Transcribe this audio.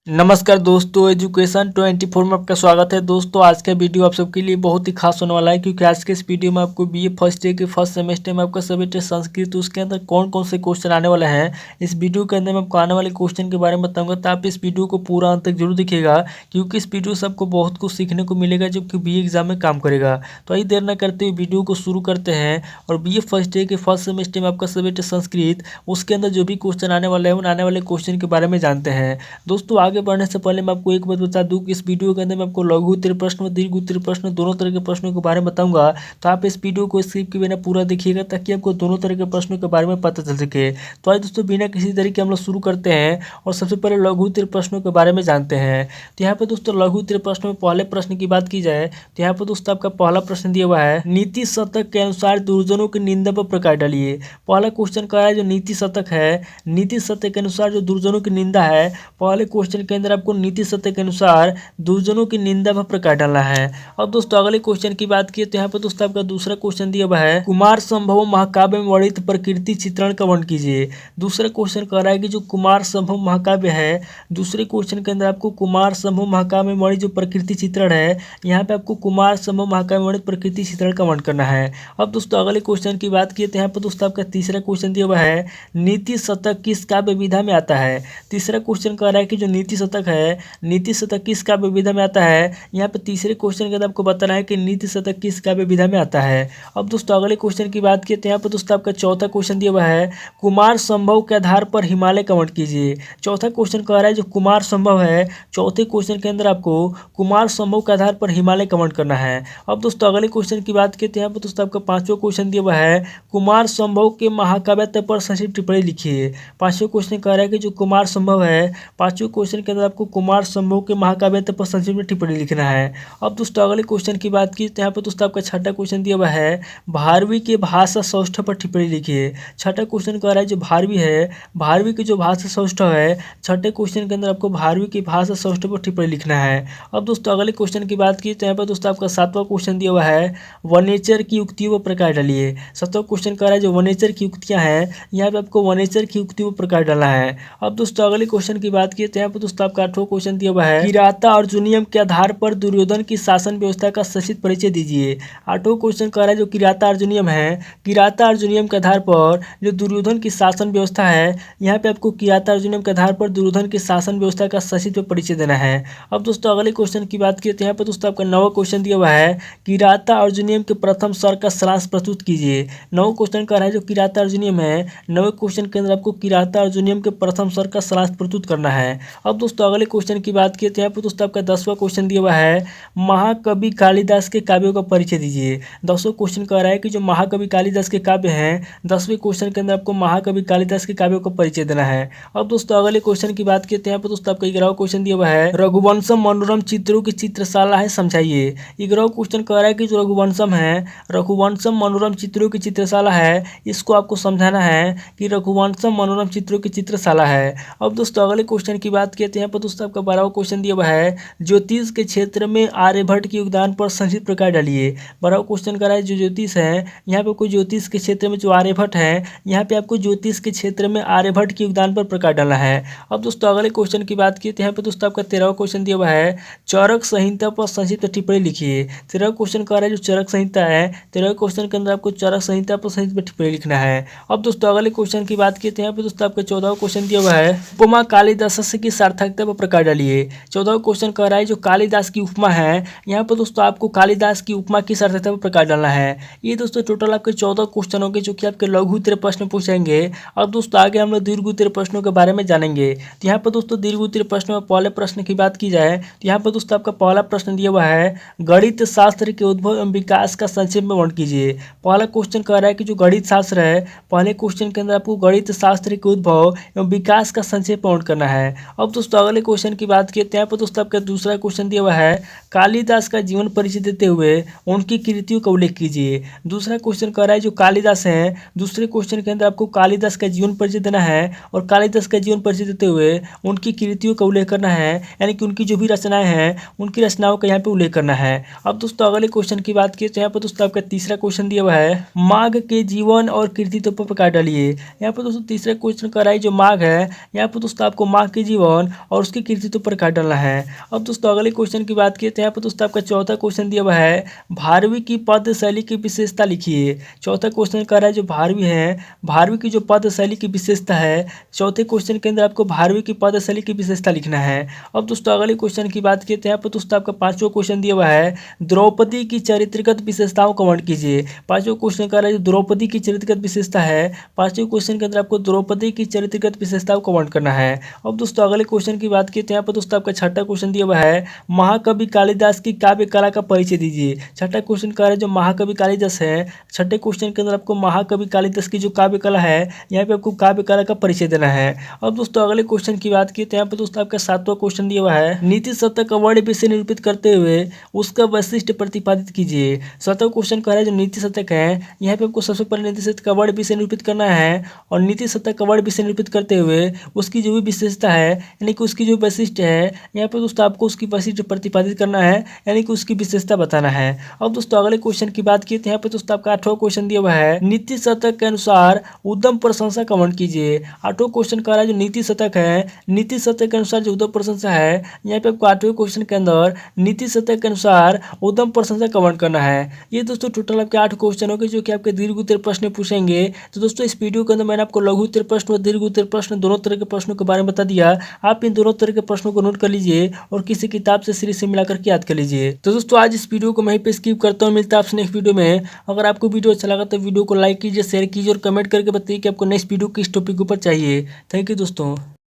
नमस्कार दोस्तों, एजुकेशन 24 में आपका स्वागत है। दोस्तों आज का वीडियो आप सबके लिए बहुत ही खास होने वाला है, क्योंकि आज के इस वीडियो में आपको बीए फर्स्ट ईयर के फर्स्ट सेमेस्टर में आपका सब्जेक्ट है संस्कृत, उसके अंदर कौन कौन से क्वेश्चन आने वाले हैं, इस वीडियो के अंदर मैं आपको आने वाले क्वेश्चन के बारे में बताऊंगा। तो आप इस वीडियो को पूरा अंत तक जरूर देखिएगा, क्योंकि इस वीडियो से आपको बहुत कुछ सीखने को मिलेगा जो कि बीए एग्जाम में काम करेगा। तो आइए देर न करते हुए वीडियो को शुरू करते हैं। और बीए फर्स्ट ईयर के फर्स्ट सेमेस्टर में आपका सब्जेक्ट है संस्कृत, उसके अंदर जो भी क्वेश्चन आने वाले हैं उन आने वाले क्वेश्चन के बारे में जानते हैं। दोस्तों आगे बढ़ने से पहले मैं आपको एक बात बता दूं कि इस वीडियो के अंदर मैं आपको लघु उत्तरीय प्रश्न और दीर्घ उत्तरीय प्रश्न दोनों तरह के प्रश्नों के बारे में बताऊंगा। तो आप इस वीडियो को स्किप के बिना पूरा देखिएगा, ताकि आपको दोनों तरह के प्रश्नों के बारे में पता चल सके। तो आज दोस्तों बिना किसी तरीके हम लोग शुरू करते हैं और सबसे पहले लघु उत्तरीय प्रश्नों के बारे में जानते हैं। तो यहाँ पे दोस्तों लघु उत्तरीय प्रश्न में पहले प्रश्न की बात की जाए तो यहाँ पे दोस्तों आपका पहला प्रश्न दिया हुआ है, नीति शतक के अनुसार दुर्जनों की निंदा पर प्रकाश डालिए। पहला क्वेश्चन कह रहा है जो नीति शतक है, नीति शतक के अनुसार जो दुर्जनों की निंदा है, पहले क्वेश्चन के अंदर आपको नीति शतक के अनुसार दुर्जनों की निंदा पर प्रकाश डालना है। अब दोस्तों अगले क्वेश्चन की बात की तो यहाँ पर दोस्तों आपका दूसरा क्वेश्चन दिया हुआ है, कुमार संभव महाकाव्य में वर्णित प्रकृति चित्रण का वर्णन कीजिए। दूसरा क्वेश्चन कह रहा है कि जो कुमार संभव महाकाव्य है, दूसरे क्वेश्चन के अंदर आपको कुमार संभव महाकाव्य में वर्णित जो प्रकृति चित्रण है, यहाँ पे आपको कुमार संभव महाकाव्य में वर्णित प्रकृति चित्रण का वर्णन करना है। अब दोस्तों अगले क्वेश्चन की बात की तो यहाँ पर दोस्तों आपका तीसरा क्वेश्चन दिया हुआ है, नीति शतक किस काव्य विधा में आता है। तीसरा क्वेश्चन कह रहा है कि जो नीति शतक है, नीति शतक किस काव्य विधा में आता है। यहाँ पे तीसरे क्वेश्चन के अंदर आपको बताना है कि नीति शतक किस काव्य विधा में आता है। अब दोस्तों अगले क्वेश्चन की बात की तो यहाँ पर दोस्तों आपका चौथा क्वेश्चन दिया हुआ है, कुमार संभव के आधार पर हिमालय का वर्णन कीजिए। चौथा क्वेश्चन कह रहा है जो कुमार संभव है, चौथे क्वेश्चन के अंदर आपको कुमार संभव के आधार पर हिमालय का वर्णन करना है। अब दोस्तों अगले क्वेश्चन की बात की तो यहाँ पर दोस्तों आपका पांचवा क्वेश्चन दिया हुआ है, कुमार संभव के महाकाव्य पर संक्षिप्त टिप्पणी लिखिए। पांचवें क्वेश्चन कह रहा है कि जो कुमार संभव है, पांचवें क्वेश्चन के अंदर आपको कुमार संभव के महाकाव्य पर संक्षिप्त में टिप्पणी लिखना है। अब दोस्तों अगले क्वेश्चन की बात की तो यहाँ पर दोस्तों आपका छठा क्वेश्चन दिया हुआ है, भारवी के भाषा सौष्ठव पर टिप्पणी लिखिए। छठा क्वेश्चन कह रहा है जो भारवी है, भारवी की जो भाषा सौष्ठव है, छठे क्वेश्चन के अंदर आपको भारवी की भाषा सौष्ठव पर टिप्पणी लिखना है। अब दोस्तों अगले क्वेश्चन की बात की तो यहाँ पर दोस्तों आपका सातवां क्वेश्चन दिया हुआ है, वनेचर की युक्तियों पर प्रकाश डालिए। सातवां क्वेश्चन कह रहा है जो वनेचर की युक्तियाँ हैं, यहाँ पे आपको वनेचर की युक्तियों पर प्रकाश डालना है। अब दोस्तों अगले क्वेश्चन की बात की तो यहाँ पर दोस्तों आपका आठवां क्वेश्चन दिया हुआ है, किराता अर्जुनियम के आधार पर दुर्योधन की शासन व्यवस्था का संक्षिप्त परिचय दीजिए। आठवां क्वेश्चन कह रहा है जो किराता अर्जुनियम है, किराता अर्जुनियम के आधार पर जो दुर्योधन की शासन व्यवस्था है, यहाँ पे आपको किराता अर्जुनियम के आधार पर दुर्योधन की शासन व्यवस्था का संक्षिप्त परिचय देना है। अब दोस्तों अगले क्वेश्चन की बात की तो यहाँ पर दोस्तों आपका नवा क्वेश्चन दिया हुआ है, किराता अर्जुनियम के प्रथम स्वर का सारांश प्रस्तुत कीजिए। नवा क्वेश्चन कह रहा है जो किराता अर्जुनियम है, नवे क्वेश्चन के अंदर आपको किराता अर्जुनियम के प्रथम स्वर का सारांश प्रस्तुत करना है। अब दोस्तों अगले क्वेश्चन की बात की तो यहाँ पर दोस्तों आपका 10वां क्वेश्चन दिया हुआ है, महाकवि कालिदास के काव्यों का परिचय दीजिए। 10वां क्वेश्चन कह रहा है कि जो महाकवि कालिदास के काव्य हैं, 10वें क्वेश्चन के अंदर आपको महाकवि कालिदास के काव्यों का परिचय देना है। अब दोस्तों अगले क्वेश्चन की बात की तो यहाँ पर दोस्तों आपका 11वां क्वेश्चन दिया हुआ है, रघुवंशम मनोरम चित्रों की चित्रशाला है समझाइए। 11वां क्वेश्चन कह रहा है कि जो रघुवंशम है, रघुवंशम मनोरम चित्रों की चित्रशाला है, इसको आपको समझाना है कि रघुवंशम मनोरम चित्रों की चित्रशाला है। अब दोस्तों अगले क्वेश्चन की बात की तो यहाँ पर दोस्तों आपका 12वां क्वेश्चन दिया हुआ है, ज्योतिष के क्षेत्र में आर्यभट्ट के योगदान पर संक्षिप्त प्रकाश डालिए। 12वां क्वेश्चन कर रहा है जो ज्योतिष है, यहाँ पे कोई ज्योतिष के क्षेत्र में जो आर्यभट्ट है, यहाँ पे आपको ज्योतिष के क्षेत्र में आर्यभट्ट के योगदान पर प्रकाश डालना है। अब दोस्तों अगले क्वेश्चन की बात की तो यहाँ पे दोस्तों आपका 13वां क्वेश्चन दिया हुआ है, चरक संहिता पर संक्षिप्त टिप्पणी लिखिए। 13वां क्वेश्चन कह रहा है जो चरक संहिता है, 13वें क्वेश्चन के अंदर आपको चरक संहिता पर संक्षिप्त टिप्पणी लिखना है। अब दोस्तों अगले क्वेश्चन की बात की तो यहाँ पे दोस्तों आपका 14वां क्वेश्चन दिया हुआ है, उपमा कालिदास की सार्थकता पर प्रकाश डालिए। 14वां क्वेश्चन कह रहा है जो कालिदास की उपमा है, यहाँ पर दोस्तों आपको कालिदास की उपमा की सार्थकता पर प्रकाश डालना है। ये दोस्तों टोटल आपके 14 क्वेश्चन होंगे जो कि आपके लघु उत्तरीय प्रश्न पूछेंगे। अब दोस्तों आगे हम लोग दीर्घ उत्तरीय प्रश्नों के बारे में जानेंगे। तो यहाँ पर दोस्तों दीर्घ उत्तरीय प्रश्न में पहले प्रश्न की बात की जाए तो यहाँ पर दोस्तों आपका पहला प्रश्न दिया हुआ है, गणित शास्त्र के उद्भव एवं विकास का संक्षेप में वर्णन कीजिए। पहला क्वेश्चन कह रहा है कि जो गणित शास्त्र है, पहले क्वेश्चन के अंदर आपको गणित शास्त्र के उद्भव एवं विकास का संक्षेप में वर्णन करना है। अब दोस्तों अगले क्वेश्चन की बात की तो यहाँ पर दोस्तों आपका दूसरा क्वेश्चन दिया हुआ है, कालिदास का जीवन परिचय देते हुए उनकी कृतियों का उल्लेख कीजिए। दूसरा क्वेश्चन कह रहा है जो कालिदास हैं, दूसरे क्वेश्चन के अंदर आपको कालिदास का जीवन परिचय देना है और कालिदास का जीवन परिचय देते हुए उनकी कृतियों का उल्लेख करना है, यानी कि उनकी जो भी रचनाएं हैं उनकी रचनाओं का यहाँ पे उल्लेख करना है। अब दोस्तों अगले क्वेश्चन की बात की तो यहाँ पर दोस्तों आपका तीसरा क्वेश्चन दिया हुआ है, माघ के जीवन और कृतित्व पर प्रकाश डालिए। यहाँ पर दोस्तों तीसरा क्वेश्चन कर रहा है जो माघ है, यहाँ पर दोस्तों आपको माघ के जीवन और उसके कृतित्व पर प्रकाश डालना है। अब दोस्तों अगले क्वेश्चन की बात की तो यहाँ पर दोस्तों आपका चौथा क्वेश्चन दिया हुआ है, भारवी की पद शैली की विशेषता लिखिए। चौथा क्वेश्चन कर रहा है जो भारवी है, भारवी की जो पद शैली की विशेषता है, चौथे क्वेश्चन के अंदर आपको भारवी की पद शैली की विशेषता लिखना है। अब दोस्तों अगले क्वेश्चन की बात की तो यहाँ पर दोस्तों आपका पांचवा क्वेश्चन दिया हुआ है, द्रौपदी की चरित्रगत विशेषताओं का वर्णन कीजिए। पांचवा क्वेश्चन कर रहा है द्रौपदी की चरित्रगत विशेषता है, पांचवें क्वेश्चन के अंदर आपको द्रौपदी की चरित्रगत विशेषताओं का वर्णन करना है। अब दोस्तों अगले क्वेश्चन की बात की तो यहाँ पर दोस्तों आपका छठा क्वेश्चन दिया हुआ है, महाकवि कालिदास की काव्य कला का परिचय दीजिए। छठा क्वेश्चन कर रहा है जो महाकवि कालिदास है, छठे क्वेश्चन के अंदर आपको महाकवि कालिदास की जो काव्य कला है यहाँ पे आपको काव्य कला का परिचय देना है। अब दोस्तों अगले क्वेश्चन की बात की तो यहाँ पे दोस्तों आपका सातवां क्वेश्चन दिया हुआ है, नीति शतक का वर्ण विषय निरूपित करते हुए उसका वैशिष्ट प्रतिपादित कीजिए। सातवां क्वेश्चन कह रहा है जो नीति शतक है, यहाँ पे आपको सबसे पहले नीति शतक का वर्ण विषय निरूपित करना है और नीति शतक का वर्ण विषय निरूपित करते हुए उसकी जो भी विशेषता है यानी कि उसकी जो वैशिष्ट है यहाँ पे दोस्तों आपको उसकी वैशिष्ट प्रतिपादित करना है, यानी कि उसकी विशेषता बताना है। अब दोस्तों अगले क्वेश्चन की बात की तो यहाँ पे दोस्तों आपका आठवां क्वेश्चन दिया हुआ है, नीति शतक के अनुसार उद्यम प्रशंसा का वर्णन कीजिए। आठवां क्वेश्चन कह रहा है जो नीति शतक है, नीति शतक के अनुसार जो उद्यम प्रशंसा है यहाँ पे आपको आठवें क्वेश्चन के अंदर नीति शतक के अनुसार उद्यम प्रशंसा का वर्णन करना है। ये दोस्तों टोटल आपके 8 क्वेश्चन होंगे जो कि आपके दीर्घ उत्तर प्रश्न पूछेंगे। तो दोस्तों इस वीडियो के अंदर मैंने आपको लघु उत्तर प्रश्न और दीर्घ उत्तर प्रश्न दोनों तरह के प्रश्नों के बारे में बता दिया। आप इन दोनों तरह के प्रश्नों को नोट कर लीजिए और किसी किताब से सीरीज से मिलाकर के याद कर लीजिए। तो दोस्तों आज इस वीडियो को मैं यहीं पे स्किप करता हूँ, मिलता है आपसे नेक्स्ट वीडियो में। अगर आपको वीडियो अच्छा लगा तो वीडियो को लाइक कीजिए, शेयर कीजिए और कमेंट करके बताइए कि आपको नेक्स्ट वीडियो किस टॉपिक के ऊपर चाहिए। थैंक यू दोस्तों।